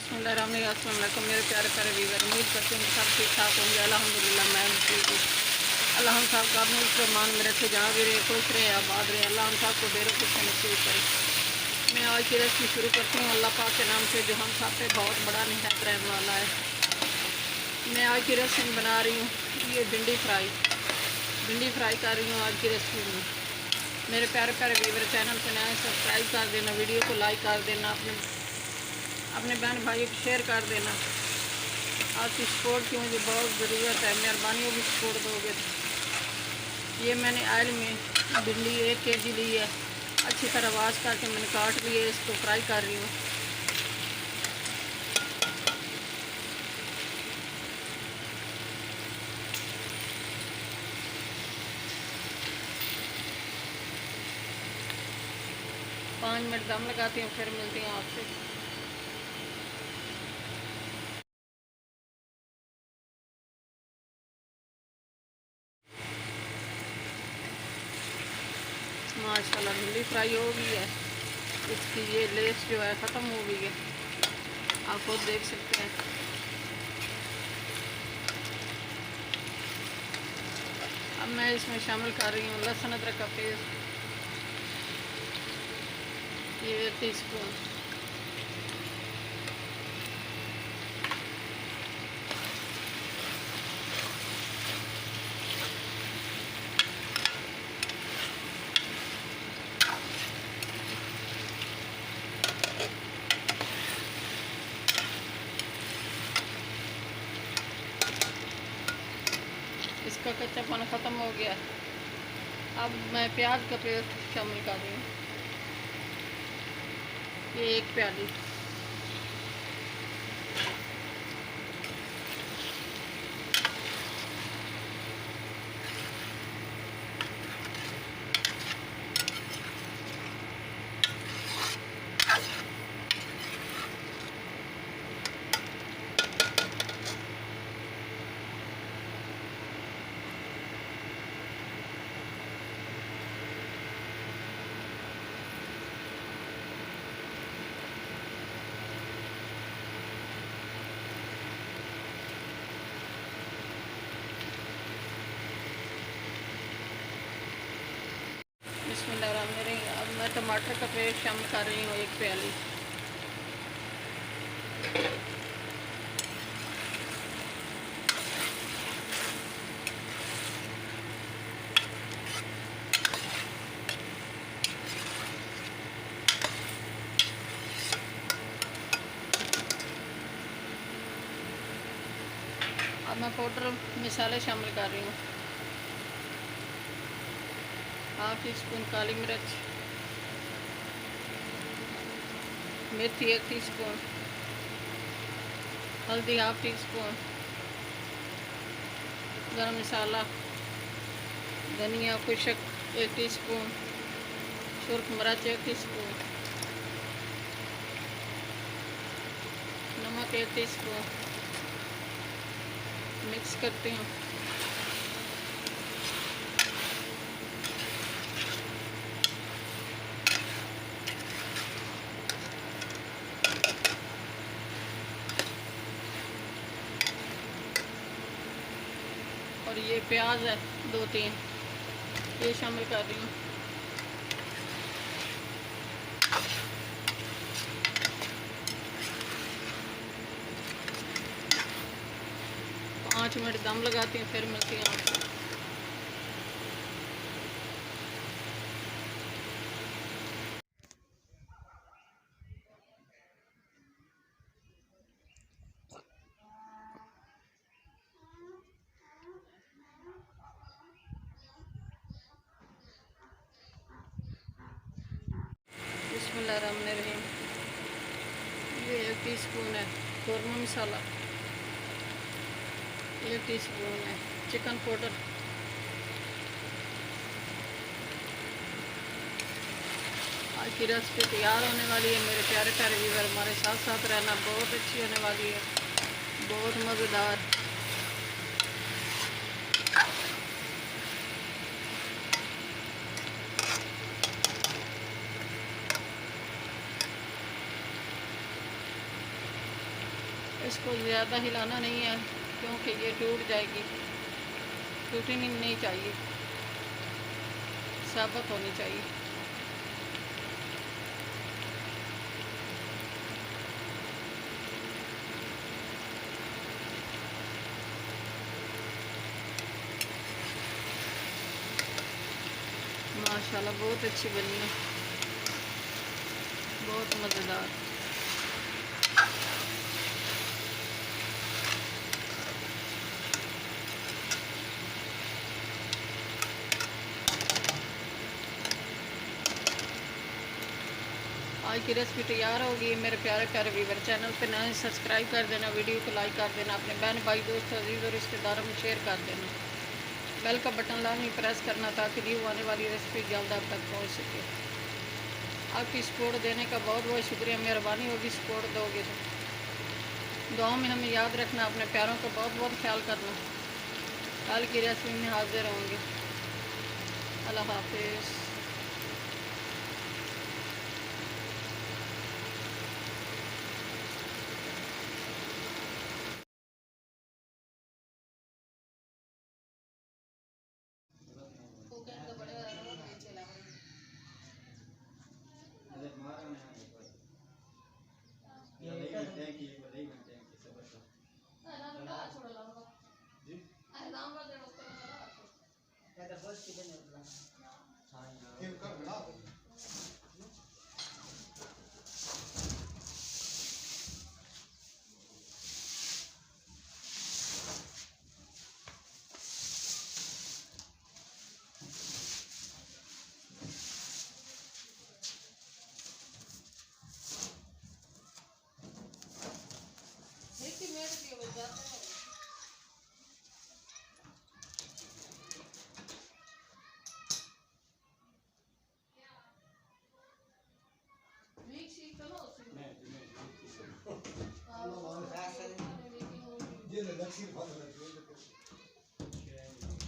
बिस्मिल्लाहिर्रहमानिर्रहीम। मेरे प्यारे प्यारे व्यूअर, उम्मीद करते हैं सब ठीक ठाक होंगे। अल्हम्दुलिल्लाह मैं भी ठीक हूँ। अल्लाह हम सब का अपने मान में रखे, जहाँ भी रहे खुश रहे आबाद रहे। अल्लाह हम सब को बेरों खुश नसीब करे। मैं आज की रेसिपी शुरू करती हूँ अल्लाह पाक के नाम से, जो हम सब पे बहुत बड़ा निहायत रहने वाला है। मैं आज की रेसिपी बना रही हूँ ये भिंडी फ्राई कर रही हूँ आज की रेसिपी में। मेरे प्यारे प्यारे व्यूअर, चैनल पर नए सब्सक्राइब कर देना, वीडियो को लाइक कर देना, अपने बहन भाइयों को शेयर कर देना। आपकी सपोर्ट की मुझे बहुत ज़रूरत है, मेहरबानी होगी सपोर्ट दोगे। ये मैंने ऑयल में भिंडी 1 kg ली है, अच्छी तरह वाश करके मैंने काट लिए, इसको फ्राई कर रही हूँ। पाँच मिनट दम लगाती हूँ, फिर मिलती हूँ आपसे। माशाल्लाह भिंडी फ्राई हो गई है, इसकी ये लेस जो है ख़त्म हो गई है, आप खुद देख सकते हैं। अब मैं इसमें शामिल कर रही हूँ लहसुन अदरक का पेस्ट, ये 1 टीस्पून। इसका कच्चापन ख़त्म हो गया। अब मैं प्याज का पेस्ट शामिल कर रही हूँ, ये 1 प्याली। बिस्मिल्लाहिर्रहमानिर्रहीम। अब मैं टमाटर का पेस्ट शामिल कर रही हूँ 1 प्याली। अब मैं पाउडर मसाले शामिल कर रही हूँ, 1/2 टीस्पून काली मिर्च, मेथी 1 टीस्पून, हल्दी 1/2 टीस्पून, गरम मसाला, धनिया खुशक 1 टीस्पून, सुर्ख मिर्च 1 टीस्पून, नमक 1 टीस्पून। मिक्स करती हूँ। और ये प्याज है 2-3, ये शामिल कर रही हूँ। पाँच मिनट दम लगाती हूँ, फिर मिलती हूँ आपको। बिस्मिल्लाहिर्रहमानिर्रहीम। ये 1 टीस्पून है कौरमा मसाला, 1 टीस्पून है चिकन पाउडर, आज की रेसिपी तैयार होने वाली है। मेरे प्यारे प्यारे व्यूअर, हमारे साथ साथ रहना, बहुत अच्छी होने वाली है, बहुत मज़ेदार। इसको ज़्यादा हिलाना नहीं है क्योंकि ये टूट जाएगी, टूटनी नहीं चाहिए, साबुत होनी चाहिए। माशाल्लाह बहुत अच्छी बनी है, बहुत मज़ेदार। आज की रेसिपी तैयार होगी। मेरे प्यारे प्यारे व्यूवर, चैनल पे नए सब्सक्राइब कर देना, वीडियो को लाइक कर देना, अपने बहन भाई दोस्तों अजीज़ और रिश्तेदारों में शेयर कर देना। बेल का बटन लाजमी प्रेस करना ताकि न्यू आने वाली रेसिपी जल्द आप तक पहुंच सके। आपकी सपोर्ट देने का बहुत बहुत शुक्रिया, मेहरबानी होगी सपोर्ट दोगे तो। दुआओं में हमें याद रखना, अपने प्यारों का बहुत बहुत ख्याल करना। कल की रेसिपी में हाजिर होंगे। अल्लाह हाफिज़। ये लगा सिर्फ